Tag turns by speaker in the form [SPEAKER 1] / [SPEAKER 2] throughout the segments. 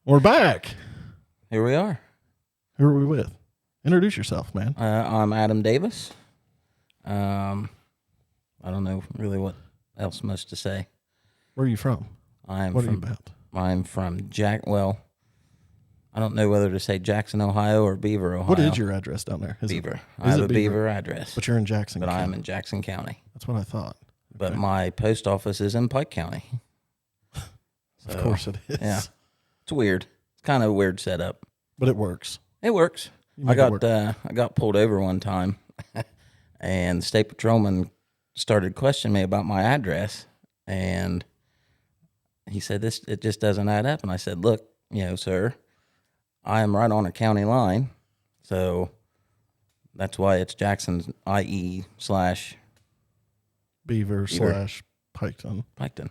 [SPEAKER 1] We're back.
[SPEAKER 2] Here we are.
[SPEAKER 1] Who are we with? Introduce yourself, man.
[SPEAKER 2] I'm Adam Davis. I don't know really what else much to say.
[SPEAKER 1] Where are you from? What are you about?
[SPEAKER 2] I'm from Well, I don't know whether to say Jackson, Ohio or Beaver, Ohio.
[SPEAKER 1] What is your address down there?
[SPEAKER 2] Beaver. I have a Beaver address.
[SPEAKER 1] But you're in Jackson
[SPEAKER 2] But
[SPEAKER 1] County.
[SPEAKER 2] I am in Jackson County.
[SPEAKER 1] That's what I thought.
[SPEAKER 2] But
[SPEAKER 1] Okay.
[SPEAKER 2] my post office is in Pike County.
[SPEAKER 1] Of course it is.
[SPEAKER 2] Yeah. It's weird. It's kind of a weird setup.
[SPEAKER 1] But it works.
[SPEAKER 2] It works.
[SPEAKER 1] You
[SPEAKER 2] I
[SPEAKER 1] make it work.
[SPEAKER 2] got pulled over one time, and the state patrolman started questioning me about my address, and he said, it just doesn't add up. And I said, look, sir, I am right on a county line, so that's why it's Jackson, IE /
[SPEAKER 1] Beaver /
[SPEAKER 2] Piketon.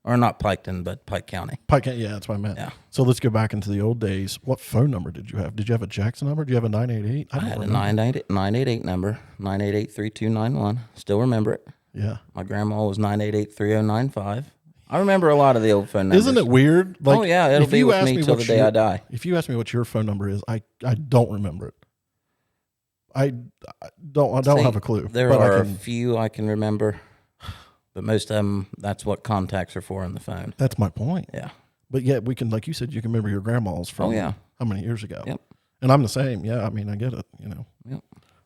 [SPEAKER 2] Or not Piketon, but Pike County.
[SPEAKER 1] Pike, yeah, that's what I meant.
[SPEAKER 2] Yeah.
[SPEAKER 1] So let's go back into the old days. What phone number did you have? Did you have a Jackson number? Did you have a 988?
[SPEAKER 2] I had a 988 number, 988-3291. Still remember it.
[SPEAKER 1] Yeah.
[SPEAKER 2] My grandma was 988-3095. I remember a lot of the old phone numbers.
[SPEAKER 1] Isn't it weird? Like,
[SPEAKER 2] oh, yeah, it'll be with me till the day I die.
[SPEAKER 1] If you ask me what your phone number is, I don't remember it. I don't have a clue.
[SPEAKER 2] There are a few I can remember, but most of them, that's what contacts are for on the phone.
[SPEAKER 1] That's my point.
[SPEAKER 2] Yeah.
[SPEAKER 1] But yet we can, like you said, you can remember your grandma's from how many years ago.
[SPEAKER 2] Yep.
[SPEAKER 1] And I'm the same. Yeah, I mean, I get it,
[SPEAKER 2] Yep.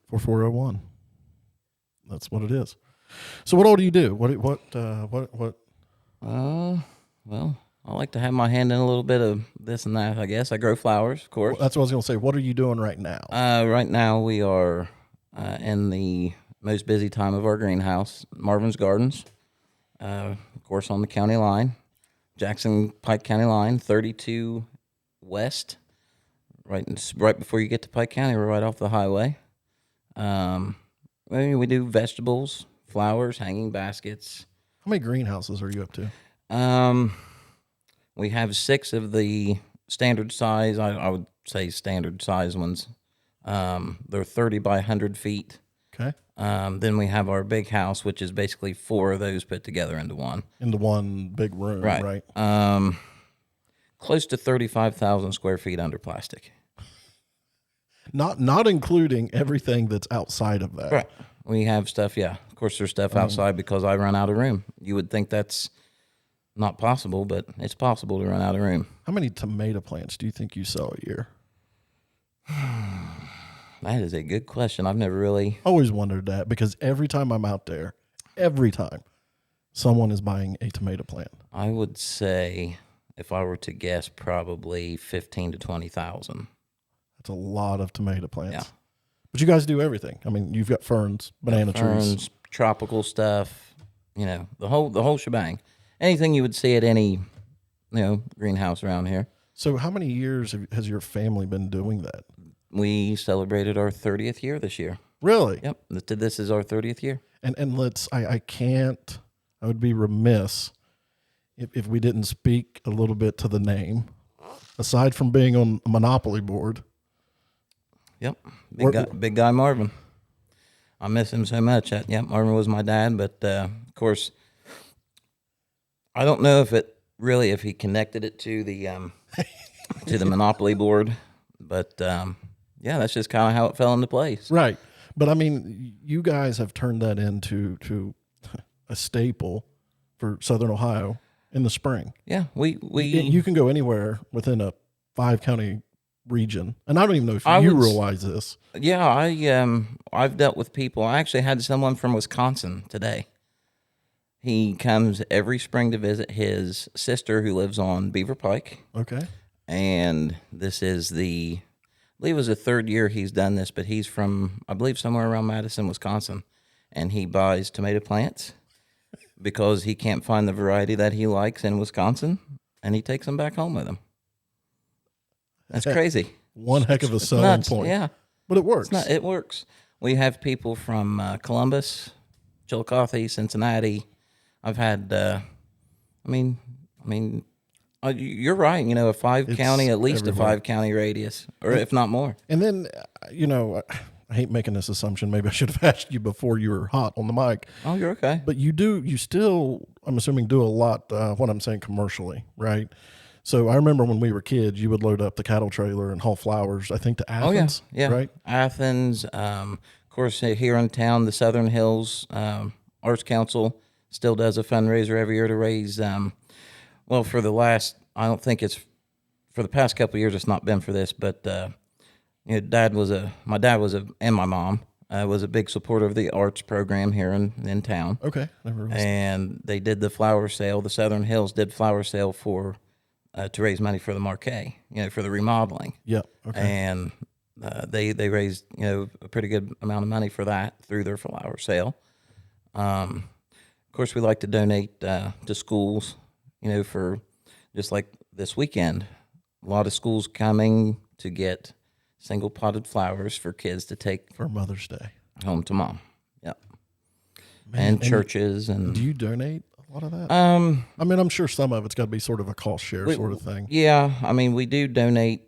[SPEAKER 1] 4401. That's what it is. So what all do you do? What?
[SPEAKER 2] Well, I like to have my hand in a little bit of this and that, I guess. I grow flowers, of course.
[SPEAKER 1] That's what I was going to say. What are you doing right now?
[SPEAKER 2] Right now we are in the most busy time of our greenhouse, Marvin's Gardens, of course, on the county line, Jackson-Pike County line, 32 west, right before you get to Pike County. We're right off the highway. We do vegetables, flowers, hanging baskets.
[SPEAKER 1] How many greenhouses are you up to?
[SPEAKER 2] We have 6 of the standard size. I would say standard size ones. They're 30 by 100 feet.
[SPEAKER 1] Okay.
[SPEAKER 2] Then we have our big house, which is basically 4 of those put together into one.
[SPEAKER 1] Into one big room, right?
[SPEAKER 2] Close to 35,000 square feet under plastic.
[SPEAKER 1] Not including everything that's outside of that.
[SPEAKER 2] Right. We have stuff, yeah. Of course, there's stuff outside because I run out of room. You would think that's not possible, but it's possible to run out of room.
[SPEAKER 1] How many tomato plants do you think you sell a year?
[SPEAKER 2] That is a good question. I've never really
[SPEAKER 1] always wondered that, because every time I'm out there, someone is buying a tomato plant.
[SPEAKER 2] I would say, if I were to guess, probably 15 to 20,000.
[SPEAKER 1] That's a lot of tomato plants.
[SPEAKER 2] Yeah.
[SPEAKER 1] But you guys do everything. I mean, you've got ferns, banana trees,
[SPEAKER 2] tropical stuff, the whole shebang. Anything you would see at any, greenhouse around here.
[SPEAKER 1] So how many years has your family been doing that?
[SPEAKER 2] We celebrated our 30th year this year.
[SPEAKER 1] Really?
[SPEAKER 2] Yep. This is our 30th year.
[SPEAKER 1] And I would be remiss if we didn't speak a little bit to the name. Aside from being on a Monopoly board.
[SPEAKER 2] Yep. Big guy Marvin. I miss him so much. Marvin was my dad, but of course, I don't know if he connected it to the to the Monopoly board, but that's just kind of how it fell into place.
[SPEAKER 1] Right. But I mean, you guys have turned that into a staple for Southern Ohio in the spring.
[SPEAKER 2] Yeah,
[SPEAKER 1] you can go anywhere within a 5-county region, and I don't even know if you realize this.
[SPEAKER 2] Yeah, I've dealt with people. I actually had someone from Wisconsin today. He comes every spring to visit his sister who lives on Beaver Pike.
[SPEAKER 1] Okay.
[SPEAKER 2] And this is I believe it was the 3rd year he's done this, but he's from, I believe, somewhere around Madison, Wisconsin. And he buys tomato plants because he can't find the variety that he likes in Wisconsin, and he takes them back home with him. That's crazy.
[SPEAKER 1] One heck of a selling point.
[SPEAKER 2] Yeah.
[SPEAKER 1] But it works.
[SPEAKER 2] It works. We have people from Columbus, Chillicothe, Cincinnati. I've had, you're right. A 5-county, at least everywhere. A 5-county radius, or if not more.
[SPEAKER 1] And then, I hate making this assumption. Maybe I should have asked you before you were hot on the mic.
[SPEAKER 2] Oh, you're okay.
[SPEAKER 1] But you still, I'm assuming, do a lot, what I'm saying, commercially, right? So I remember when we were kids, you would load up the cattle trailer and haul flowers, I think, to Athens.
[SPEAKER 2] Yeah.
[SPEAKER 1] Right?
[SPEAKER 2] Athens. Of course, here in town, the Southern Hills Arts Council still does a fundraiser every year to raise. Well, for the last, I don't think it's for the past couple of years. It's not been for this, but my dad was and my mom was a big supporter of the arts program here in town.
[SPEAKER 1] Okay. Never realized.
[SPEAKER 2] And they did the flower sale. The Southern Hills did flower sale for to raise money for the Marquee, for the remodeling.
[SPEAKER 1] Yep. Okay.
[SPEAKER 2] And they raised a pretty good amount of money for that through their flower sale. Of course, we like to donate to schools. For just like this weekend, a lot of schools coming to get single potted flowers for kids to take
[SPEAKER 1] for Mother's Day
[SPEAKER 2] home to mom. Yep.
[SPEAKER 1] Man,
[SPEAKER 2] and churches and
[SPEAKER 1] do you donate a lot of that? I mean, I'm sure some of it's got to be sort of a cost share sort of thing.
[SPEAKER 2] Yeah, I mean, we do donate.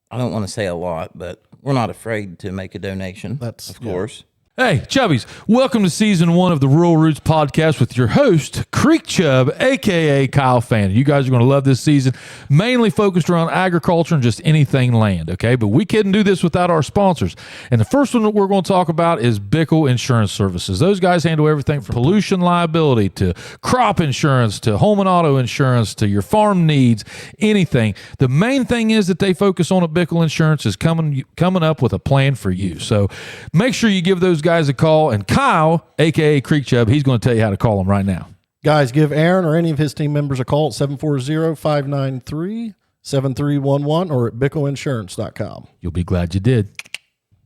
[SPEAKER 2] I don't want to say a lot, but we're not afraid to make a donation. Of course.
[SPEAKER 3] Hey, Chubbies, welcome to Season 1 of the Rural Roots Podcast with your host, Creek Chubb, a.k.a. Kyle Fannin. You guys are going to love this season, mainly focused around agriculture and just anything land, okay? But we couldn't do this without our sponsors. And the first one that we're going to talk about is Bickle Insurance Services. Those guys handle everything from pollution liability to crop insurance to home and auto insurance to your farm needs, anything. The main thing is that they focus on at Bickle Insurance is coming up with a plan for you. So make sure you give those guys a call, and Kyle, aka Creek Chubb, he's going to tell you how to call them right now.
[SPEAKER 1] Guys, give Aaron or any of his team members a call at 740-593-7311 or at bickleinsurance.com.
[SPEAKER 3] You'll be glad you did.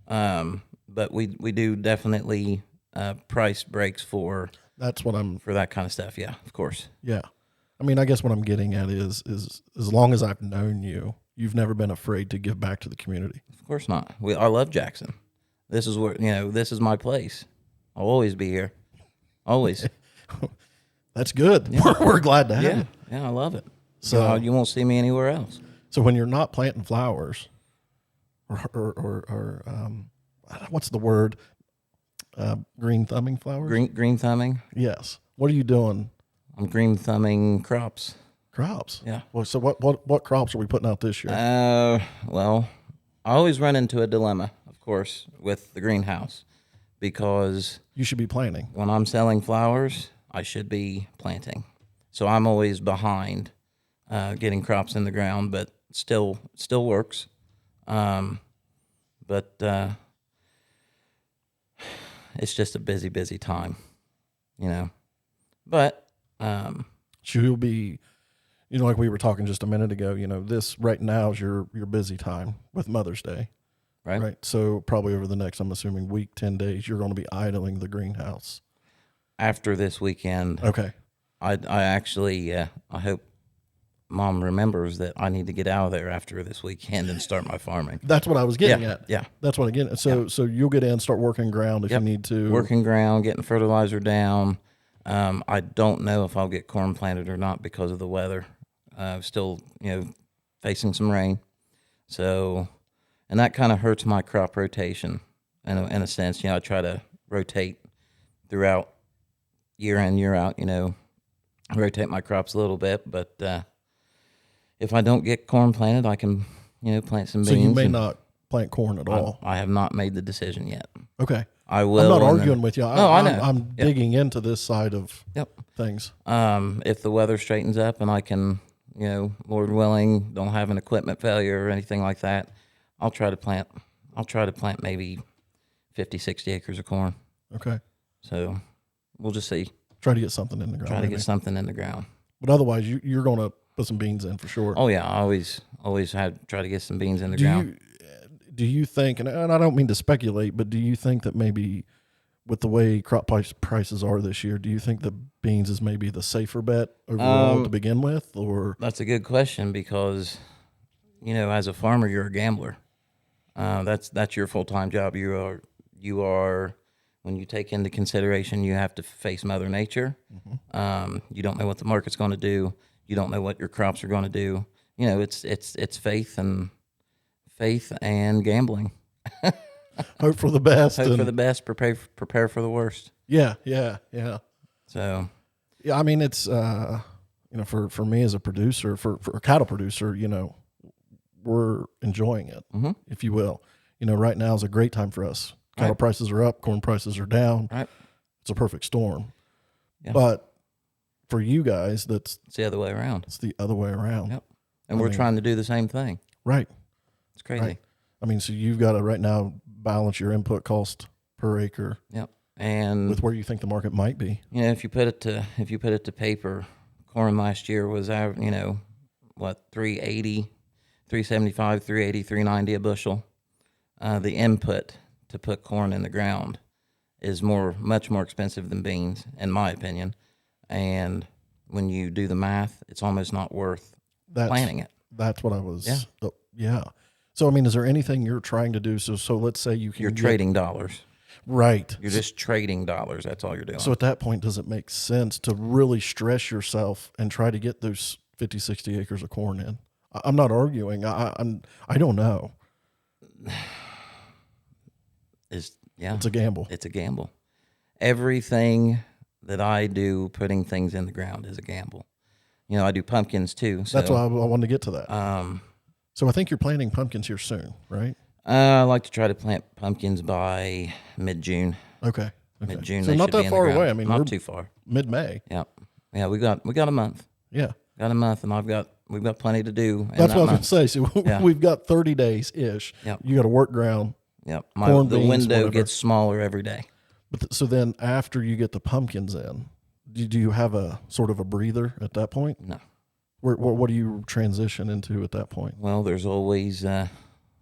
[SPEAKER 2] But we do definitely price breaks for that kind of stuff. Yeah, of course.
[SPEAKER 1] Yeah. I mean, I guess what I'm getting at is as long as I've known you, you've never been afraid to give back to the community.
[SPEAKER 2] Of course not. I love Jackson. This is where, this is my place. I'll always be here. Always.
[SPEAKER 1] That's good. Yeah. We're glad to have you.
[SPEAKER 2] Yeah, I love it. So you won't see me anywhere else.
[SPEAKER 1] So when you're not planting flowers or what's the word? Green thumbing flowers?
[SPEAKER 2] Green thumbing?
[SPEAKER 1] Yes. What are you doing?
[SPEAKER 2] I'm green thumbing crops.
[SPEAKER 1] Crops?
[SPEAKER 2] Yeah.
[SPEAKER 1] Well, so what crops are we putting out this year?
[SPEAKER 2] Well, I always run into a dilemma, of course, with the greenhouse, because
[SPEAKER 1] you should be planting.
[SPEAKER 2] When I'm selling flowers, I should be planting. So I'm always behind getting crops in the ground, but still works. But it's just a busy time, But
[SPEAKER 1] so you'll be, like we were talking just a minute ago, this right now is your busy time with Mother's Day. Right. So probably over the next, I'm assuming, week, 10 days, you're going to be idling the greenhouse.
[SPEAKER 2] After this weekend.
[SPEAKER 1] Okay.
[SPEAKER 2] I actually, I hope Mom remembers that I need to get out of there after this weekend and start my farming.
[SPEAKER 1] That's what I was getting at.
[SPEAKER 2] Yeah.
[SPEAKER 1] That's what I get. So you'll get in, start working ground if you need to.
[SPEAKER 2] Working ground, getting fertilizer down. I don't know if I'll get corn planted or not because of the weather. Still, facing some rain. So, and that kind of hurts my crop rotation in a sense. I try to rotate throughout year in, year out, rotate my crops a little bit. But if I don't get corn planted, I can, plant some beans.
[SPEAKER 1] So you may not plant corn at all.
[SPEAKER 2] I have not made the decision yet.
[SPEAKER 1] Okay.
[SPEAKER 2] I will.
[SPEAKER 1] I'm not arguing with you.
[SPEAKER 2] I know.
[SPEAKER 1] I'm digging into this side of things.
[SPEAKER 2] If the weather straightens up and I can, Lord willing, don't have an equipment failure or anything like that, I'll try to plant maybe 50, 60 acres of corn.
[SPEAKER 1] Okay.
[SPEAKER 2] So we'll just see.
[SPEAKER 1] Try to get something in the ground. But otherwise, you're going to put some beans in for sure.
[SPEAKER 2] Oh, yeah. I always try to get some beans in the ground.
[SPEAKER 1] Do you think, and I don't mean to speculate, but do you think that maybe with the way crop prices are this year, do you think that beans is maybe the safer bet overall to begin with? Or
[SPEAKER 2] that's a good question because, as a farmer, you're a gambler. That's your full-time job. You are when you take into consideration you have to face Mother Nature. Mm-hmm. You don't know what the market's going to do. You don't know what your crops are going to do. It's faith and gambling.
[SPEAKER 1] Hope for the best.
[SPEAKER 2] Hope for the best. Prepare for the worst.
[SPEAKER 1] Yeah.
[SPEAKER 2] So,
[SPEAKER 1] yeah, I mean, it's, for me as a producer, for a cattle producer, we're enjoying it, if you will. Right now is a great time for us. Cattle prices are up, corn prices are down.
[SPEAKER 2] Right.
[SPEAKER 1] It's a perfect storm.
[SPEAKER 2] Yeah.
[SPEAKER 1] But for you guys, it's
[SPEAKER 2] the other way around.
[SPEAKER 1] It's the other way around.
[SPEAKER 2] Yep. And we're trying to do the same thing.
[SPEAKER 1] Right.
[SPEAKER 2] It's crazy.
[SPEAKER 1] Right. I mean, so you've got to right now balance your input cost per acre.
[SPEAKER 2] Yep. And
[SPEAKER 1] with where you think the market might be.
[SPEAKER 2] If you put it to paper, corn last year was what, 380, 375, 380, 390 a bushel. The input to put corn in the ground is much more expensive than beans, in my opinion. And when you do the math, it's almost not worth planting it.
[SPEAKER 1] That's what I was. Yeah. So, I mean, is there anything you're trying to do? So let's say you're
[SPEAKER 2] trading dollars.
[SPEAKER 1] Right.
[SPEAKER 2] You're just trading dollars. That's all you're doing.
[SPEAKER 1] So at that point, does it make sense to really stress yourself and try to get those 50, 60 acres of corn in? I'm not arguing. I don't know. It's a gamble.
[SPEAKER 2] It's a gamble. Everything that I do, putting things in the ground, is a gamble. I do pumpkins too. So,
[SPEAKER 1] that's why I wanted to get to that. So I think you're planting pumpkins here soon, right?
[SPEAKER 2] I like to try to plant pumpkins by mid-June.
[SPEAKER 1] Okay.
[SPEAKER 2] Mid-June.
[SPEAKER 1] So not that far away. I mean,
[SPEAKER 2] not too far.
[SPEAKER 1] Mid-May.
[SPEAKER 2] Yeah. We got a month.
[SPEAKER 1] Yeah.
[SPEAKER 2] Got a month, and we've got plenty to do.
[SPEAKER 1] That's what I was going to say. So we've got 30 days ish.
[SPEAKER 2] Yep.
[SPEAKER 1] You got to work ground.
[SPEAKER 2] Yep.
[SPEAKER 1] The
[SPEAKER 2] window gets smaller every day.
[SPEAKER 1] But so then after you get the pumpkins in, do you have a sort of a breather at that point?
[SPEAKER 2] No.
[SPEAKER 1] What do you transition into at that point?
[SPEAKER 2] Well, there's always on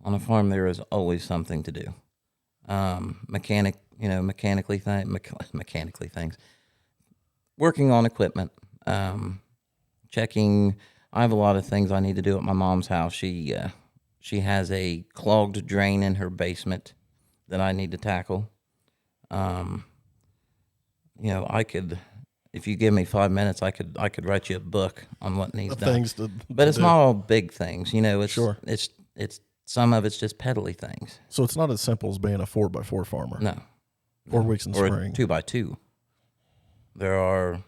[SPEAKER 2] a farm there is always something to do. Mechanically things. Working on equipment. Checking. I have a lot of things I need to do at my mom's house. She has a clogged drain in her basement that I need to tackle. I could, if you give me 5 minutes, I could write you a book on what needs done. But it's not all big things, It's it's some of it's just peddly things.
[SPEAKER 1] So it's not as simple as being a 4x4 farmer.
[SPEAKER 2] No,
[SPEAKER 1] 4 weeks in
[SPEAKER 2] or
[SPEAKER 1] spring.
[SPEAKER 2] A 2x2. There are.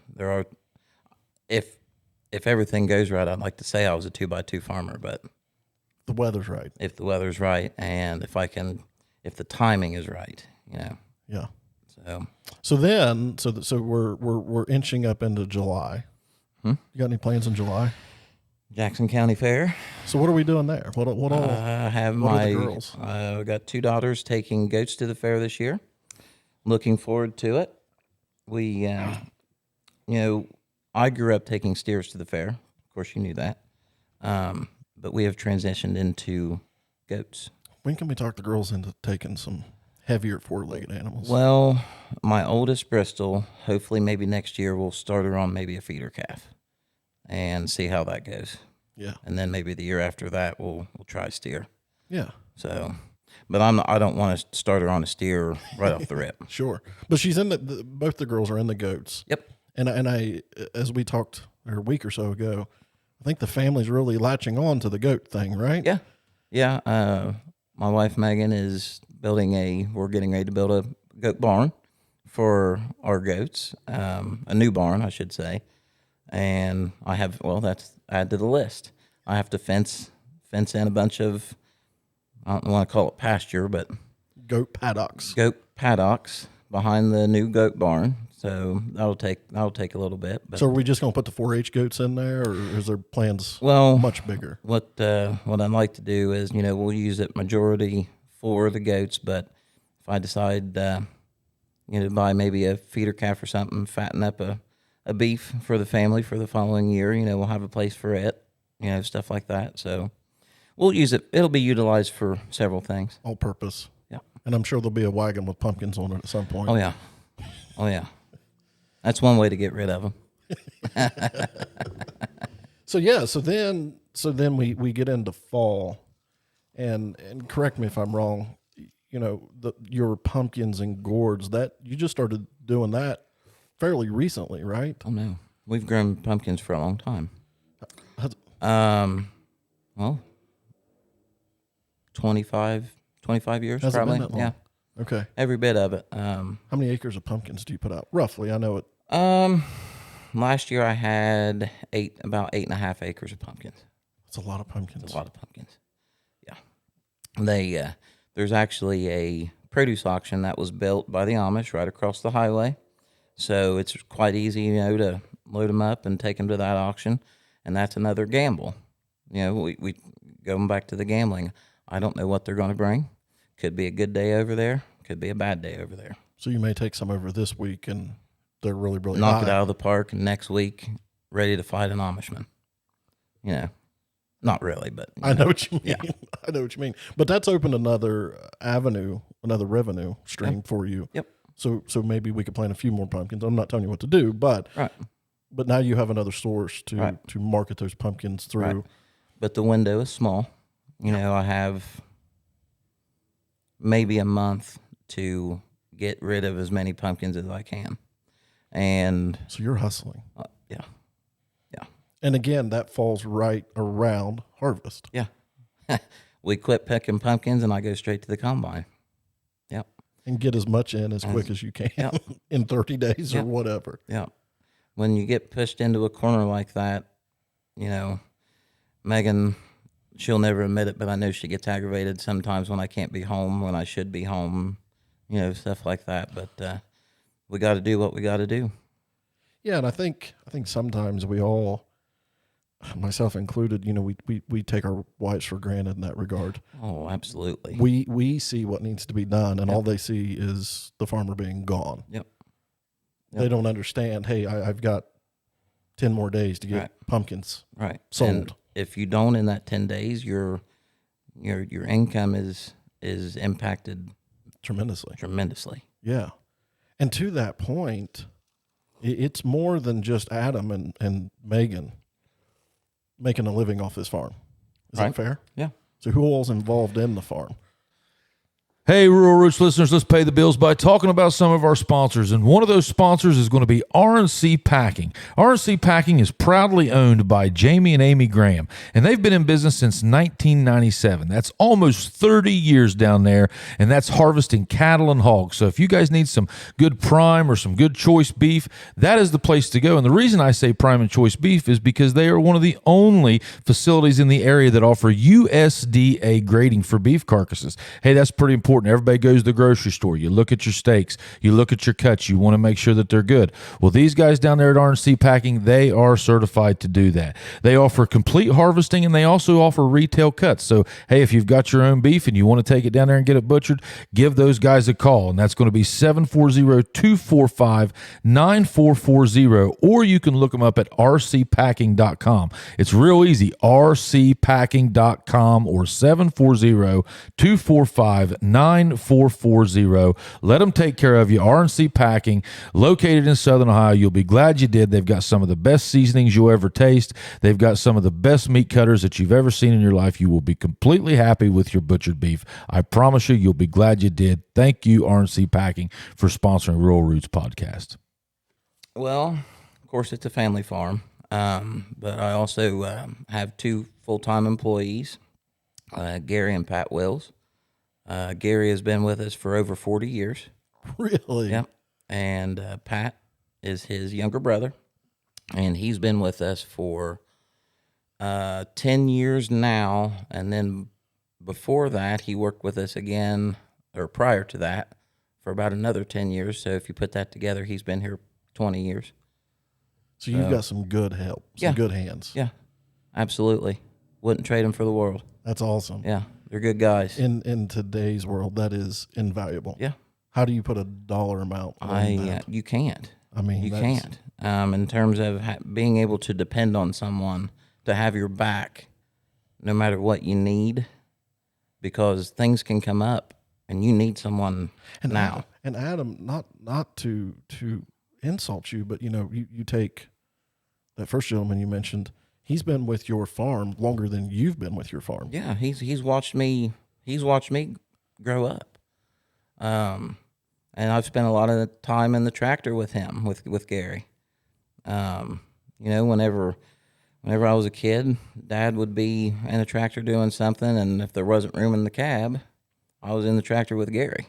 [SPEAKER 2] If everything goes right, I'd like to say I was a 2x2 farmer, but
[SPEAKER 1] the weather's right.
[SPEAKER 2] If the weather's right, and if the timing is right,
[SPEAKER 1] Yeah.
[SPEAKER 2] So
[SPEAKER 1] we're inching up into July. You got any plans in July?
[SPEAKER 2] Jackson County Fair.
[SPEAKER 1] So what are we doing there? What all?
[SPEAKER 2] I have
[SPEAKER 1] the girls?
[SPEAKER 2] I've got 2 daughters taking goats to the fair this year. Looking forward to it. We, I grew up taking steers to the fair. Of course, you knew that. But we have transitioned into goats.
[SPEAKER 1] When can we talk the girls into taking some heavier 4-legged animals?
[SPEAKER 2] Well, my oldest Bristol, hopefully maybe next year, we'll start her on maybe a feeder calf and see how that goes.
[SPEAKER 1] Yeah.
[SPEAKER 2] And then maybe the year after that, we'll try steer.
[SPEAKER 1] Yeah.
[SPEAKER 2] So, but I don't want to start her on a steer right off the rip.
[SPEAKER 1] Sure. But she's in both the girls are in the goats.
[SPEAKER 2] Yep.
[SPEAKER 1] And I, as we talked a week or so ago, I think the family's really latching on to the goat thing, right?
[SPEAKER 2] Yeah. Yeah. My wife, Megan, we're getting ready to build a goat barn for our goats, a new barn, I should say. And that's add to the list. I have to fence in a bunch of, I don't want to call it pasture, but
[SPEAKER 1] goat paddocks
[SPEAKER 2] behind the new goat barn. So that'll take a little bit. But
[SPEAKER 1] so are we just going to put the 4-H goats in there, or is there plans much bigger?
[SPEAKER 2] What I'd like to do is, we'll use it majority for the goats, but if I decide, to buy maybe a feeder calf or something, fatten up a beef for the family for the following year, we'll have a place for it, stuff like that. So we'll use it. It'll be utilized for several things.
[SPEAKER 1] All purpose.
[SPEAKER 2] Yeah.
[SPEAKER 1] And I'm sure there'll be a wagon with pumpkins on it at some point.
[SPEAKER 2] Oh, yeah. That's one way to get rid of them.
[SPEAKER 1] So then we get into fall, and correct me if I'm wrong, your pumpkins and gourds, that you just started doing that fairly recently, right?
[SPEAKER 2] Oh no, we've grown pumpkins for a long time. 25 years
[SPEAKER 1] Has
[SPEAKER 2] probably.
[SPEAKER 1] It been that long?
[SPEAKER 2] Yeah.
[SPEAKER 1] Okay.
[SPEAKER 2] Every bit of it.
[SPEAKER 1] How many acres of pumpkins do you put out? Roughly, I know it.
[SPEAKER 2] last year I had about 8.5 acres of pumpkins.
[SPEAKER 1] That's a lot of pumpkins.
[SPEAKER 2] It's a lot of pumpkins. Yeah. There's actually a produce auction that was built by the Amish right across the highway. So it's quite easy, to load them up and take them to that auction. And that's another gamble. We going back to the gambling. I don't know what they're going to bring. Could be a good day over there. Could be a bad day over there.
[SPEAKER 1] So you may take some over this week and they're really, really
[SPEAKER 2] knock
[SPEAKER 1] high.
[SPEAKER 2] it out of the park, and next week, ready to fight an Amishman. Not really, but
[SPEAKER 1] I know what you mean. Yeah. I know what you mean. But that's opened another avenue, another revenue stream for you.
[SPEAKER 2] Yep.
[SPEAKER 1] So maybe we could plant a few more pumpkins. I'm not telling you what to do, but now you have another source to market those pumpkins through.
[SPEAKER 2] Right. But the window is small. I have maybe a month to get rid of as many pumpkins as I can. And
[SPEAKER 1] so you're hustling.
[SPEAKER 2] Yeah.
[SPEAKER 1] And again, that falls right around harvest.
[SPEAKER 2] Yeah. We quit picking pumpkins and I go straight to the combine. Yep.
[SPEAKER 1] And get as much in as quick as you can in 30 days or whatever.
[SPEAKER 2] Yeah. When you get pushed into a corner like that, Megan, she'll never admit it, but I know she gets aggravated sometimes when I can't be home, when I should be home, stuff like that. But we got to do what we got to do.
[SPEAKER 1] Yeah, and I think sometimes we all, myself included, we take our wives for granted in that regard.
[SPEAKER 2] Oh, absolutely.
[SPEAKER 1] We see what needs to be done, and all they see is the farmer being gone.
[SPEAKER 2] Yep.
[SPEAKER 1] They don't understand, hey, I've got 10 more days to get pumpkins sold.
[SPEAKER 2] And if you don't in that 10 days, your income is impacted tremendously.
[SPEAKER 1] Yeah. And to that point, it's more than just Adam and Megan making a living off this farm. Is that fair?
[SPEAKER 2] Yeah.
[SPEAKER 1] So who all's involved in the farm?
[SPEAKER 3] Hey, Rural Roots listeners, let's pay the bills by talking about some of our sponsors. And one of those sponsors is going to be R&C Packing. R&C Packing is proudly owned by Jamie and Amy Graham, and they've been in business since 1997. That's almost 30 years down there, and that's harvesting cattle and hogs. So if you guys need some good prime or some good choice beef, that is the place to go. And the reason I say prime and choice beef is because they are one of the only facilities in the area that offer USDA grading for beef carcasses. Hey, that's pretty important. Everybody goes to the grocery store. You look at your steaks. You look at your cuts. You want to make sure that they're good. Well, these guys down there at R&C Packing, they are certified to do that. They offer complete harvesting, and they also offer retail cuts. So, hey, if you've got your own beef and you want to take it down there and get it butchered, give those guys a call, and that's going to be 740-245-9440, or you can look them up at rcpacking.com. It's real easy, rcpacking.com or 740-245-9440. Let them take care of you. R&C Packing, located in Southern Ohio. You'll be glad you did. They've got some of the best seasonings you'll ever taste. They've got some of the best meat cutters that you've ever seen in your life. You will be completely happy with your butchered beef. I promise you, you'll be glad you did. Thank you, R&C Packing, for sponsoring Rural Roots Podcast.
[SPEAKER 2] Well, of course, it's a family farm, but I also have two full-time employees, Gary and Pat Wills. Gary has been with us for over 40 years.
[SPEAKER 1] Really?
[SPEAKER 2] Yep. And Pat is his younger brother, and he's been with us for 10 years now. And then before that, he worked with us again, or prior to that, for about another 10 years. So if you put that together, he's been here 20 years.
[SPEAKER 1] So you've got some good help, some good hands.
[SPEAKER 2] Yeah, absolutely. Wouldn't trade them for the world.
[SPEAKER 1] That's awesome.
[SPEAKER 2] Yeah. They're good guys.
[SPEAKER 1] In today's world, that is invaluable.
[SPEAKER 2] Yeah.
[SPEAKER 1] How do you put a dollar amount on that?
[SPEAKER 2] You can't.
[SPEAKER 1] I mean,
[SPEAKER 2] you can't. In terms of being able to depend on someone to have your back, no matter what you need, because things can come up and you need someone now.
[SPEAKER 1] And Adam, not to insult you, but you take that first gentleman you mentioned. He's been with your farm longer than you've been with your farm.
[SPEAKER 2] Yeah, he's watched me grow up, and I've spent a lot of time in the tractor with him, with Gary. Whenever I was a kid, Dad would be in a tractor doing something, and if there wasn't room in the cab, I was in the tractor with Gary.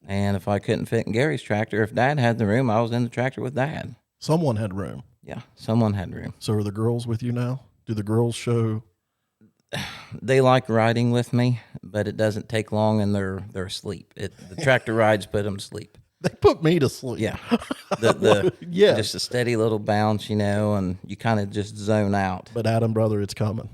[SPEAKER 2] And if I couldn't fit in Gary's tractor, if Dad had the room, I was in the tractor with Dad.
[SPEAKER 1] Someone had room.
[SPEAKER 2] Yeah, someone had room.
[SPEAKER 1] So are the girls with you now? Do the girls show?
[SPEAKER 2] They like riding with me, but it doesn't take long, and they're asleep. The tractor rides put them to sleep.
[SPEAKER 1] They put me to sleep.
[SPEAKER 2] Yeah, the
[SPEAKER 1] Yes.
[SPEAKER 2] just a steady little bounce, and you kind of just zone out.
[SPEAKER 1] But Adam, brother, it's coming.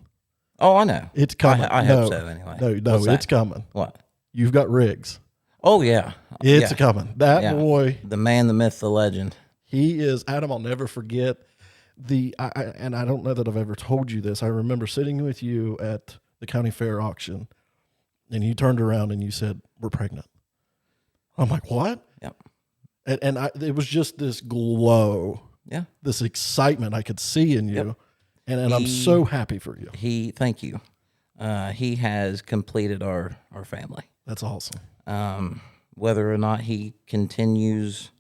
[SPEAKER 2] Oh, I know.
[SPEAKER 1] It's coming.
[SPEAKER 2] I hope so. Anyway,
[SPEAKER 1] No,
[SPEAKER 2] What's that?
[SPEAKER 1] it's coming.
[SPEAKER 2] What?
[SPEAKER 1] You've got Riggs.
[SPEAKER 2] Oh yeah,
[SPEAKER 1] It's
[SPEAKER 2] yeah.
[SPEAKER 1] coming. That
[SPEAKER 2] Yeah.
[SPEAKER 1] boy,
[SPEAKER 2] The man, the myth, the legend.
[SPEAKER 1] he is. Adam, I'll never forget and I don't know that I've ever told you this. I remember sitting with you at the county fair auction, and you turned around and you said, "We're pregnant." I'm like, "What?"
[SPEAKER 2] Yep.
[SPEAKER 1] And it was just this glow,
[SPEAKER 2] Yeah.
[SPEAKER 1] this excitement I could see in you,
[SPEAKER 2] Yep.
[SPEAKER 1] and I'm so happy for you.
[SPEAKER 2] Thank you. He has completed our family.
[SPEAKER 1] That's awesome.
[SPEAKER 2] Whether or not he continues,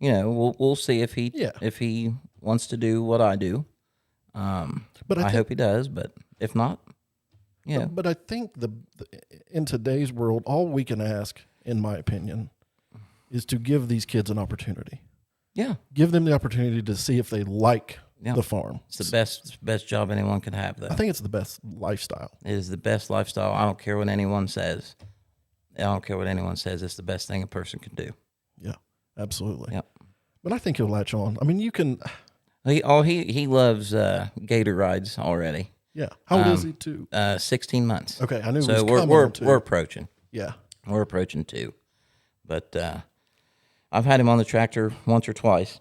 [SPEAKER 2] we'll see if he wants to do what I do.
[SPEAKER 1] But
[SPEAKER 2] I hope he does. But if not,
[SPEAKER 1] But I think in today's world, all we can ask, in my opinion, is to give these kids an opportunity.
[SPEAKER 2] yeah,
[SPEAKER 1] Give them the opportunity to see if they like the farm.
[SPEAKER 2] it's the best job anyone could have. Though
[SPEAKER 1] I think it's the best lifestyle.
[SPEAKER 2] it is the best lifestyle. I don't care what anyone says. It's the best thing a person can do.
[SPEAKER 1] Yeah, absolutely.
[SPEAKER 2] Yep.
[SPEAKER 1] But I think he'll latch on. I mean, you can.
[SPEAKER 2] He loves gator rides already.
[SPEAKER 1] Yeah. How old is he too?
[SPEAKER 2] 16 months.
[SPEAKER 1] Okay, I knew.
[SPEAKER 2] So
[SPEAKER 1] it was coming
[SPEAKER 2] we're
[SPEAKER 1] on two.
[SPEAKER 2] we're approaching.
[SPEAKER 1] Yeah.
[SPEAKER 2] We're approaching 2. But I've had him on the tractor once or twice.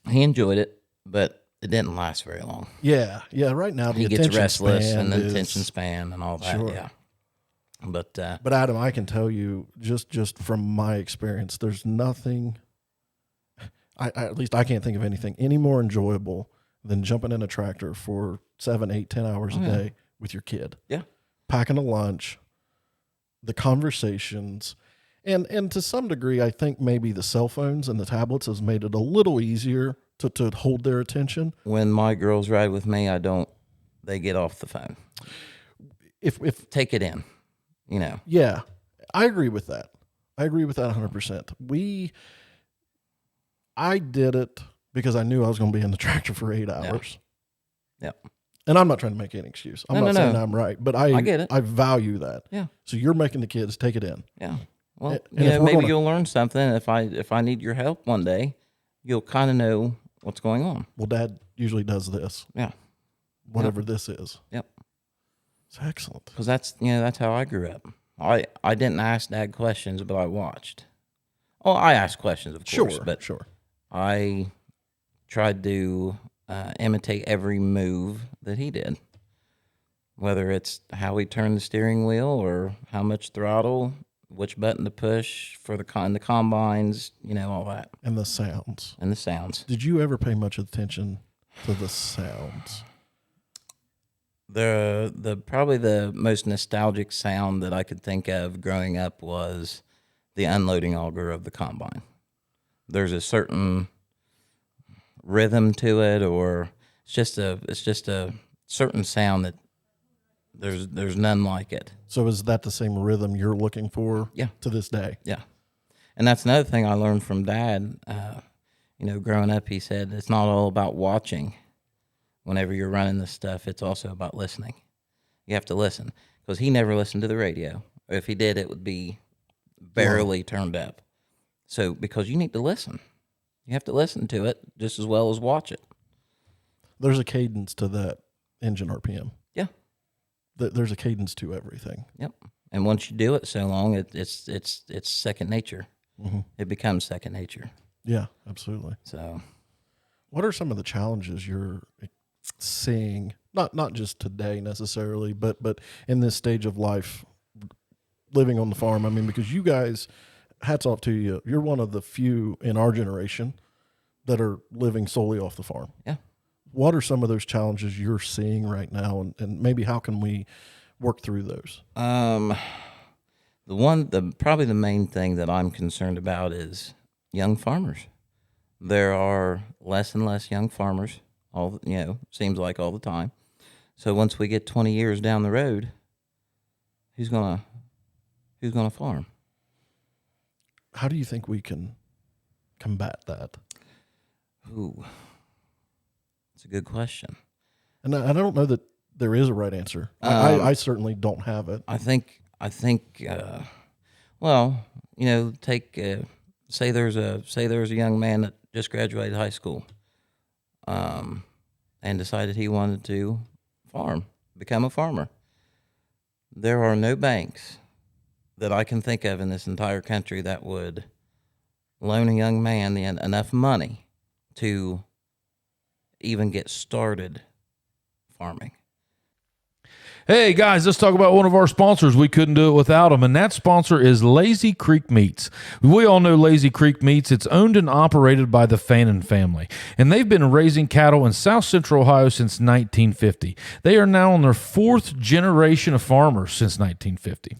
[SPEAKER 2] He enjoyed it, but it didn't last very long.
[SPEAKER 1] Yeah. Yeah. Right now, the
[SPEAKER 2] He gets
[SPEAKER 1] attention
[SPEAKER 2] restless
[SPEAKER 1] span
[SPEAKER 2] and the
[SPEAKER 1] is-
[SPEAKER 2] attention span and all that.
[SPEAKER 1] Sure.
[SPEAKER 2] Yeah. But
[SPEAKER 1] But Adam, I can tell you, just from my experience, there's nothing. At least I can't think of anything any more enjoyable than jumping in a tractor for 7, 8, 10 hours a day with your kid.
[SPEAKER 2] yeah,
[SPEAKER 1] Packing a lunch, the conversations, and to some degree, I think maybe the cell phones and the tablets has made it a little easier to hold their attention.
[SPEAKER 2] when my girls ride with me, they get off the phone.
[SPEAKER 1] If
[SPEAKER 2] Take it in,
[SPEAKER 1] Yeah, I agree with that. I agree with that 100%. I did it because I knew I was going to be in the tractor for 8 hours.
[SPEAKER 2] Yep.
[SPEAKER 1] And I'm not trying to make any excuse. I'm
[SPEAKER 2] No,
[SPEAKER 1] not
[SPEAKER 2] no,
[SPEAKER 1] saying
[SPEAKER 2] no.
[SPEAKER 1] I'm right, but I
[SPEAKER 2] get it.
[SPEAKER 1] I value that.
[SPEAKER 2] Yeah.
[SPEAKER 1] So you're making the kids take it in.
[SPEAKER 2] Yeah. Well,
[SPEAKER 1] And if we're
[SPEAKER 2] maybe
[SPEAKER 1] gonna-
[SPEAKER 2] you'll learn something. If I need your help one day, you'll kind of know what's going on.
[SPEAKER 1] Well, Dad usually does this,
[SPEAKER 2] Yeah.
[SPEAKER 1] whatever this is.
[SPEAKER 2] Yep.
[SPEAKER 1] It's excellent.
[SPEAKER 2] Because that's how I grew up. I didn't ask Dad questions, but I watched. Oh, I asked questions, of course, but
[SPEAKER 1] Sure.
[SPEAKER 2] I tried to imitate every move that he did, whether it's how he turned the steering wheel or how much throttle, which button to push for the combines, all that,
[SPEAKER 1] And the sounds.
[SPEAKER 2] and the sounds.
[SPEAKER 1] Did you ever pay much attention to the sounds?
[SPEAKER 2] The probably the most nostalgic sound that I could think of growing up was the unloading auger of the combine. There's a certain rhythm to it, or it's just a certain sound that there's none like it.
[SPEAKER 1] So is that the same rhythm you're looking for
[SPEAKER 2] Yeah.
[SPEAKER 1] to this day?
[SPEAKER 2] Yeah. And that's another thing I learned from Dad. Growing up, he said it's not all about watching. Whenever you're running this stuff, it's also about listening. You have to listen, because he never listened to the radio. Or if he did, it would be barely turned up. So because you need to listen. You have to listen to it just as well as watch it.
[SPEAKER 1] There's a cadence to that engine RPM.
[SPEAKER 2] Yeah.
[SPEAKER 1] There's a cadence to everything.
[SPEAKER 2] Yep. And once you do it so long, it's second nature.
[SPEAKER 1] Mm-hmm.
[SPEAKER 2] It becomes second nature.
[SPEAKER 1] Yeah, absolutely.
[SPEAKER 2] So
[SPEAKER 1] What are some of the challenges you're seeing? Not just today necessarily, but in this stage of life, living on the farm. I mean, because you guys, hats off to you. You're one of the few in our generation that are living solely off the farm.
[SPEAKER 2] yeah.
[SPEAKER 1] What are some of those challenges you're seeing right now, and maybe how can we work through those?
[SPEAKER 2] Probably the main thing that I'm concerned about is young farmers. There are less and less young farmers. Seems like all the time. So once we get 20 years down the road, who's gonna farm?
[SPEAKER 1] How do you think we can combat that?
[SPEAKER 2] Ooh, that's a good question.
[SPEAKER 1] And I don't know that there is a right answer. I certainly don't have it.
[SPEAKER 2] I think, well, take say there's a young man that just graduated high school, and decided he wanted to become a farmer. There are no banks that I can think of in this entire country that would loan a young man enough money to even get started farming.
[SPEAKER 3] Hey guys, let's talk about one of our sponsors. We couldn't do it without them, and that sponsor is Lazy Creek Meats. We all know Lazy Creek Meats. It's owned and operated by the Fannin family, and they've been raising cattle in South Central Ohio since 1950. They are now on their fourth generation of farmers since 1950.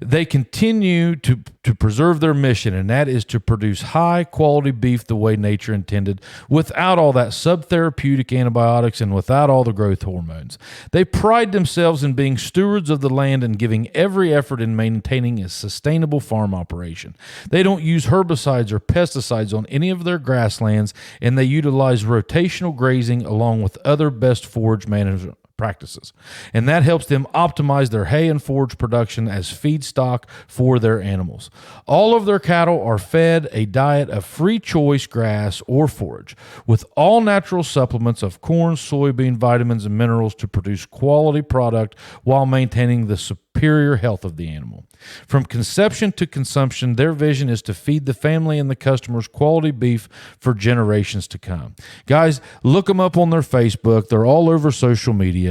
[SPEAKER 3] They continue to preserve their mission, and that is to produce high-quality beef the way nature intended, without all that subtherapeutic antibiotics and without all the growth hormones. They pride themselves in being stewards of the land and giving every effort in maintaining a sustainable farm operation. They don't use herbicides or pesticides on any of their grasslands, and they utilize rotational grazing along with other best forage management practices. And that helps them optimize their hay and forage production as feedstock for their animals. All of their cattle are fed a diet of free choice grass or forage with all natural supplements of corn, soybean, vitamins, and minerals to produce quality product while maintaining the superior health of the animal. From conception to consumption, their vision is to feed the family and the customers quality beef for generations to come. Guys, look them up on their Facebook. They're all over social media.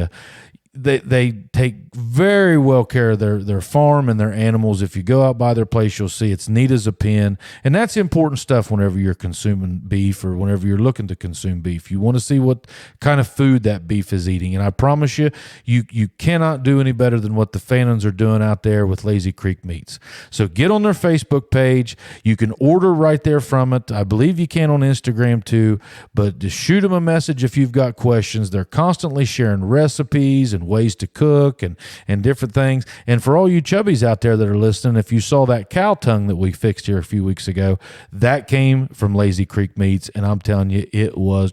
[SPEAKER 3] They take very well care of their farm and their animals. If you go out by their place, you'll see it's neat as a pin. And that's important stuff whenever you're consuming beef or whenever you're looking to consume beef. You want to see what kind of food that beef is eating. And I promise you, you cannot do any better than what the Fannins are doing out there with Lazy Creek Meats. So get on their Facebook page. You can order right there from it. I believe you can on Instagram too. But just shoot them a message if you've got questions. They're constantly sharing recipes and ways to cook and different things. And for all you chubbies out there that are listening, if you saw that cow tongue that we fixed here a few weeks ago, that came from Lazy Creek Meats, and I'm telling you, it was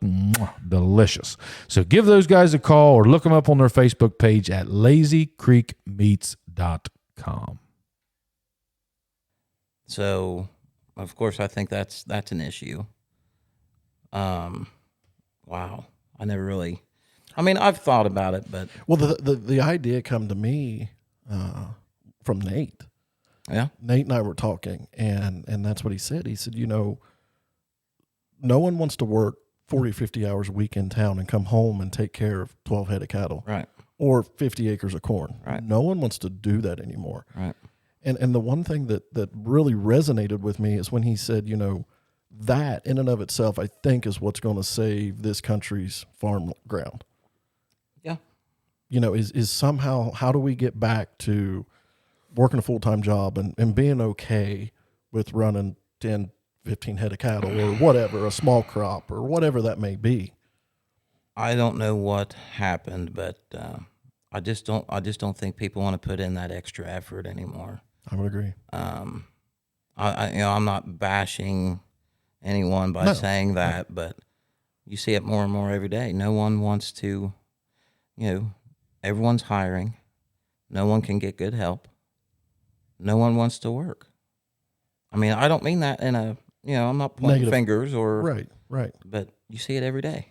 [SPEAKER 3] delicious. So give those guys a call or look them up on their Facebook page at lazycreekmeats.com.
[SPEAKER 2] So, of course, I think that's an issue. Wow, I never really. I mean, I've thought about it, but
[SPEAKER 1] Well, the idea come to me from Nate.
[SPEAKER 2] yeah,
[SPEAKER 1] Nate and I were talking, and that's what he said. He said, no one wants to work 40, 50 hours a week in town and come home and take care of 12 head of cattle.
[SPEAKER 2] right,
[SPEAKER 1] Or 50 acres of corn.
[SPEAKER 2] Right.
[SPEAKER 1] No one wants to do that anymore.
[SPEAKER 2] right,
[SPEAKER 1] And the one thing that really resonated with me is when he said, that in and of itself, I think, is what's going to save this country's farm ground.
[SPEAKER 2] yeah,
[SPEAKER 1] Is somehow, how do we get back to working a full-time job and being okay with running 10, 15 head of cattle or whatever, a small crop or whatever that may be?
[SPEAKER 2] I don't know what happened, but I just don't think people want to put in that extra effort anymore.
[SPEAKER 1] I would agree.
[SPEAKER 2] I'm not bashing anyone by saying that, but you see it more and more every day. No one wants to, everyone's hiring. No one can get good help. No one wants to work. I mean, I don't mean that in a, I'm not pointing fingers or
[SPEAKER 1] right.
[SPEAKER 2] But you see it every day.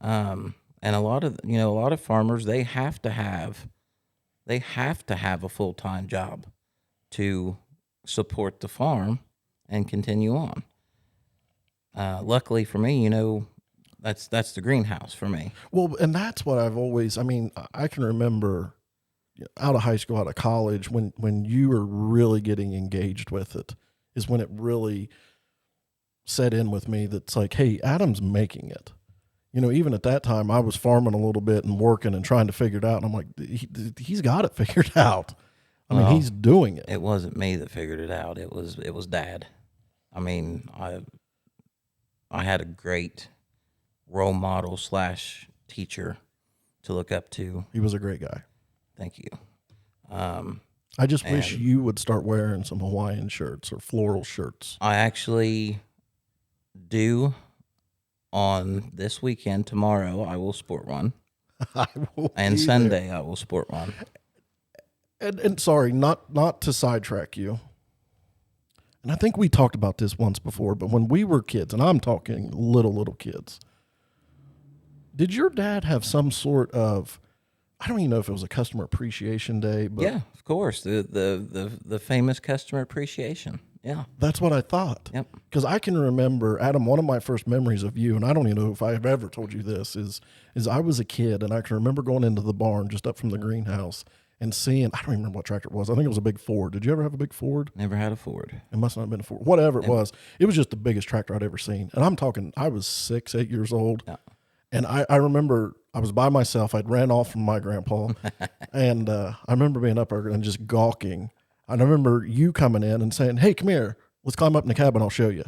[SPEAKER 2] And a lot of farmers, they have to have a full-time job to support the farm and continue on. Luckily for me, that's the greenhouse for me.
[SPEAKER 1] Well, and that's what I've always, I can remember out of high school, out of college, when you were really getting engaged with it is when it really set in with me that's like, hey, Adam's making it. Even at that time, I was farming a little bit and working and trying to figure it out. And I'm like, he's got it figured out. He's doing it.
[SPEAKER 2] It wasn't me that figured it out. It was Dad. I had a great role model / teacher to look up to.
[SPEAKER 1] He was a great guy.
[SPEAKER 2] Thank you.
[SPEAKER 1] I just wish you would start wearing some Hawaiian shirts or floral shirts.
[SPEAKER 2] I actually do. on this weekend, tomorrow, I will sport one.
[SPEAKER 1] I will
[SPEAKER 2] And
[SPEAKER 1] be
[SPEAKER 2] Sunday,
[SPEAKER 1] there.
[SPEAKER 2] I will sport one.
[SPEAKER 1] And sorry, not to sidetrack you. And I think we talked about this once before, but when we were kids, and I'm talking little kids, did your dad have some sort of, I don't even know if it was a customer appreciation day, but
[SPEAKER 2] Yeah, of course. The famous customer appreciation. Yeah.
[SPEAKER 1] that's what I thought.
[SPEAKER 2] Yep.
[SPEAKER 1] Because I can remember, Adam, one of my first memories of you, and I don't even know if I've ever told you this, is I was a kid, and I can remember going into the barn just up from the greenhouse and seeing, I don't even remember what tractor it was. I think it was a big Ford. Did you ever have a big Ford?
[SPEAKER 2] Never had a Ford.
[SPEAKER 1] It must not have been a Ford. Whatever it was, it was just the biggest tractor I'd ever seen. And I'm talking, I was 6, 8 years old.
[SPEAKER 2] Yeah.
[SPEAKER 1] And I remember I was by myself. I'd ran off from my grandpa. And I remember being up there and just gawking. I remember you coming in and saying, "Hey, come here. Let's climb up in the cabin. I'll show you."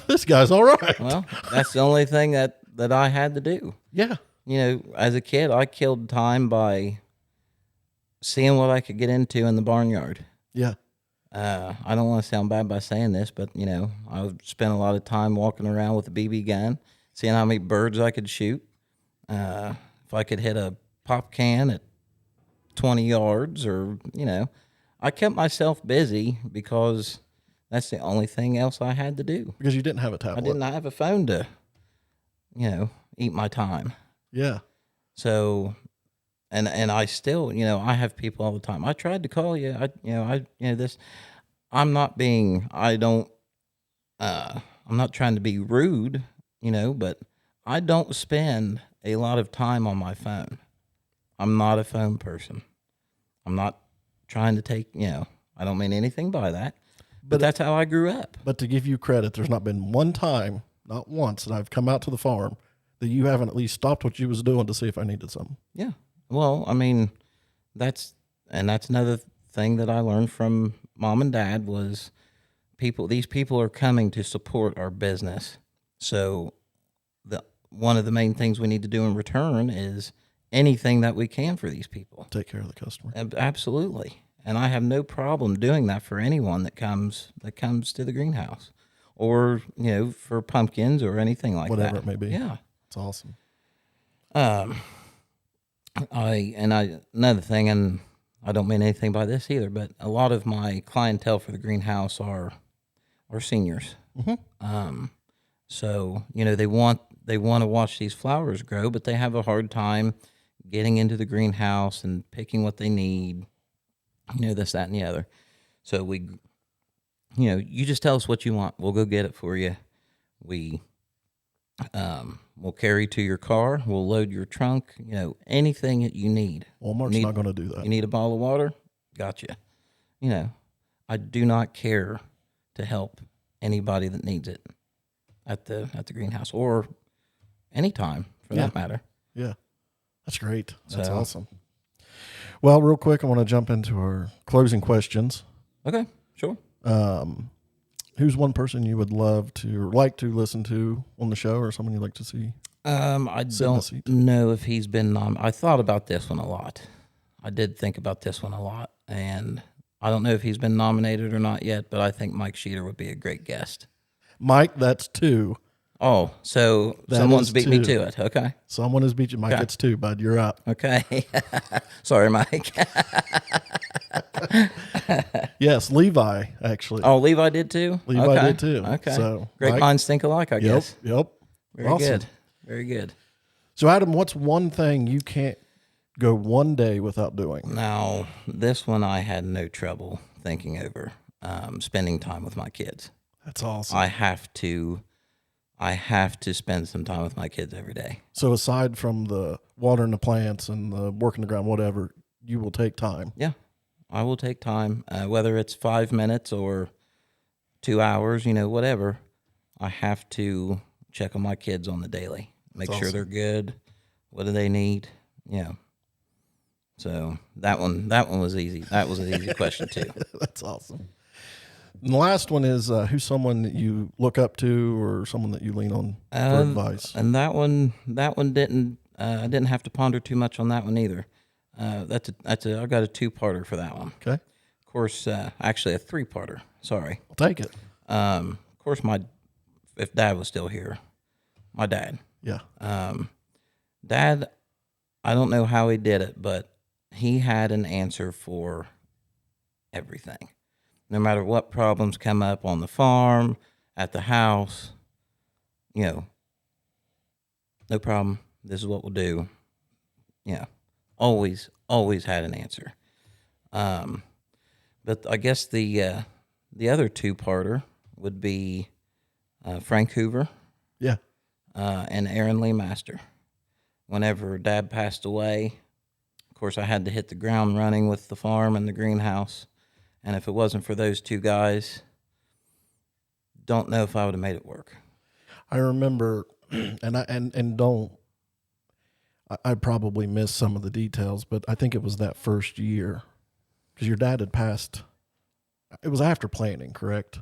[SPEAKER 1] This guy's all right.
[SPEAKER 2] Well, that's the only thing that I had to do.
[SPEAKER 1] Yeah.
[SPEAKER 2] You know, as a kid, I killed time by seeing what I could get into in the barnyard.
[SPEAKER 1] Yeah.
[SPEAKER 2] I don't want to sound bad by saying this, but, you know, I spent a lot of time walking around with a BB gun, seeing how many birds I could shoot. If I could hit a pop can at 20 yards or, you know, I kept myself busy because that's the only thing else I had to do.
[SPEAKER 1] Because you didn't have a tablet.
[SPEAKER 2] I didn't have a phone to, you know, eat my time.
[SPEAKER 1] Yeah.
[SPEAKER 2] So, and I still, you know, I have people all the time. I tried to call you. I'm not being, I'm not trying to be rude, you know, but I don't spend a lot of time on my phone. I'm not a phone person. I'm not trying to take, you know, I don't mean anything by that, but that's how I grew up.
[SPEAKER 1] But to give you credit, there's not been one time, not once, that I've come out to the farm that you haven't at least stopped what you was doing to see if I needed something.
[SPEAKER 2] Yeah. Well, I mean, that's another thing that I learned from mom and dad was these people are coming to support our business. So one of the main things we need to do in return is anything that we can for these people.
[SPEAKER 1] Take care of the customer.
[SPEAKER 2] Absolutely. And I have no problem doing that for anyone that comes to the greenhouse or, you know, for pumpkins or anything like
[SPEAKER 1] Whatever
[SPEAKER 2] that.
[SPEAKER 1] it may be.
[SPEAKER 2] Yeah.
[SPEAKER 1] It's awesome.
[SPEAKER 2] Another thing, and I don't mean anything by this either, but a lot of my clientele for the greenhouse are seniors.
[SPEAKER 1] Mm-hmm.
[SPEAKER 2] So, you know, they want to watch these flowers grow, but they have a hard time getting into the greenhouse and picking what they need, you know, this, that, and the other. So you just tell us what you want. We'll go get it for you. We'll carry to your car. We'll load your trunk, you know, anything that you need.
[SPEAKER 1] Walmart's not going to do that.
[SPEAKER 2] You need a bottle of water? Gotcha. You know, I do not care to help anybody that needs it at the greenhouse or anytime for that matter.
[SPEAKER 1] Yeah. That's great. That's
[SPEAKER 2] So-
[SPEAKER 1] awesome. Well, real quick, I want to jump into our closing questions.
[SPEAKER 2] Okay, sure.
[SPEAKER 1] Who's one person you would love to or like to listen to on the show or someone you'd like to see?
[SPEAKER 2] I
[SPEAKER 1] in the
[SPEAKER 2] don't
[SPEAKER 1] seat.
[SPEAKER 2] know if he's been I thought about this one a lot. I did think about this one a lot, and I don't know if he's been nominated or not yet, but I think Mike Sheeter would be a great guest.
[SPEAKER 1] Mike, that's 2.
[SPEAKER 2] Oh, so
[SPEAKER 1] That
[SPEAKER 2] someone's
[SPEAKER 1] is
[SPEAKER 2] beat me
[SPEAKER 1] 2.
[SPEAKER 2] to it. Okay.
[SPEAKER 1] Someone is beating Mike.
[SPEAKER 2] Okay.
[SPEAKER 1] It's 2, bud. You're up.
[SPEAKER 2] Okay. Sorry, Mike.
[SPEAKER 1] Yes, Levi, actually.
[SPEAKER 2] Oh, Levi did too?
[SPEAKER 1] Levi
[SPEAKER 2] Okay.
[SPEAKER 1] did too.
[SPEAKER 2] Okay.
[SPEAKER 1] So,
[SPEAKER 2] Great
[SPEAKER 1] Mike-
[SPEAKER 2] minds think alike, I guess.
[SPEAKER 1] Yep.
[SPEAKER 2] Very
[SPEAKER 1] Awesome.
[SPEAKER 2] good. Very good.
[SPEAKER 1] So, Adam, what's one thing you can't go one day without doing?
[SPEAKER 2] Now, this one I had no trouble thinking over. Spending time with my kids.
[SPEAKER 1] That's awesome.
[SPEAKER 2] I have to spend some time with my kids every day.
[SPEAKER 1] So, aside from the watering the plants and the working the ground, whatever, you will take time.
[SPEAKER 2] Yeah, I will take time, whether it's 5 minutes or 2 hours, you know, whatever. I have to check on my kids on the daily, make
[SPEAKER 1] That's
[SPEAKER 2] sure
[SPEAKER 1] awesome.
[SPEAKER 2] they're good. What do they need? Yeah. So that one was easy. That was an easy question too.
[SPEAKER 1] That's awesome. And the last one is who's someone that you look up to or someone that you lean on for advice?
[SPEAKER 2] And that one didn't. I didn't have to ponder too much on that one either. I've got a 2-parter for that one.
[SPEAKER 1] Okay.
[SPEAKER 2] Of course, actually a 3-parter. Sorry.
[SPEAKER 1] I'll take it.
[SPEAKER 2] Of course, my if Dad was still here, my dad.
[SPEAKER 1] Yeah.
[SPEAKER 2] Dad, I don't know how he did it, but he had an answer for everything. No matter what problems come up on the farm, at the house, no problem. This is what we'll do. Always had an answer. But I guess the other two-parter would be Frank Hoover.
[SPEAKER 1] Yeah.
[SPEAKER 2] And Aaron Lee Master. Whenever Dad passed away, of course, I had to hit the ground running with the farm and the greenhouse. And if it wasn't for those two guys, don't know if I would have made it work.
[SPEAKER 1] I remember, I probably missed some of the details, but I think it was that first year because your dad had passed. It was after planting, correct?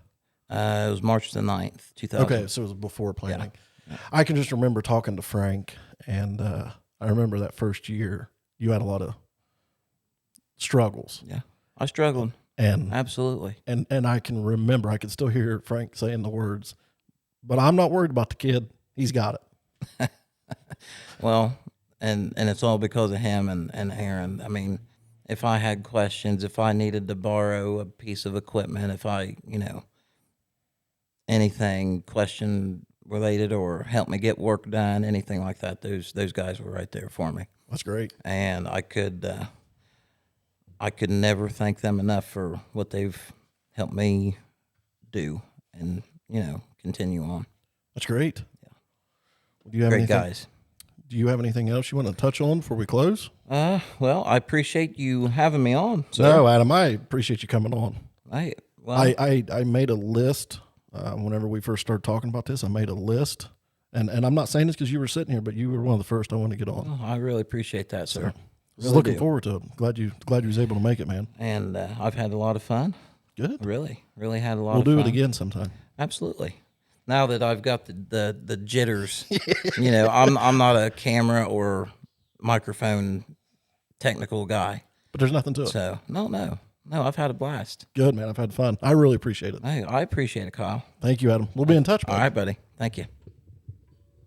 [SPEAKER 2] It was March the 9th, 2000.
[SPEAKER 1] Okay, so it was before planting.
[SPEAKER 2] Yeah.
[SPEAKER 1] I can just remember talking to Frank, and I remember that first year you had a lot of struggles.
[SPEAKER 2] Yeah, I struggled.
[SPEAKER 1] And
[SPEAKER 2] absolutely.
[SPEAKER 1] And I can remember, I can still hear Frank saying the words, but I'm not worried about the kid. He's got it.
[SPEAKER 2] Well, and it's all because of him and Aaron. I mean, if I had questions, if I needed to borrow a piece of equipment, if I, anything question related or help me get work done, anything like that, those guys were right there for me.
[SPEAKER 1] That's great.
[SPEAKER 2] And I could never thank them enough for what they've helped me do and, continue on.
[SPEAKER 1] That's great.
[SPEAKER 2] Yeah.
[SPEAKER 1] Do you have
[SPEAKER 2] Great guys.
[SPEAKER 1] Do you have anything else you want to touch on before we close?
[SPEAKER 2] Well, I appreciate you having me on. Sir.
[SPEAKER 1] No, Adam, I appreciate you coming on.
[SPEAKER 2] I
[SPEAKER 1] made a list whenever we first started talking about this. I made a list, and I'm not saying this because you were sitting here, but you were one of the first I wanted to get on.
[SPEAKER 2] I really appreciate that, sir.
[SPEAKER 1] Really looking forward to it. Glad you was able to make it, man.
[SPEAKER 2] And I've had a lot of fun.
[SPEAKER 1] Good.
[SPEAKER 2] Really had a lot.
[SPEAKER 1] We'll
[SPEAKER 2] of fun.
[SPEAKER 1] do it again sometime.
[SPEAKER 2] Absolutely. Now that I've got the jitters, I'm not a camera or microphone technical guy.
[SPEAKER 1] But there's nothing to it.
[SPEAKER 2] So no, I've had a blast.
[SPEAKER 1] Good, man. I've had fun. I really appreciate it.
[SPEAKER 2] Hey, I appreciate it, Kyle.
[SPEAKER 1] Thank you, Adam. We'll be in touch, buddy.
[SPEAKER 2] All right, buddy. Thank you.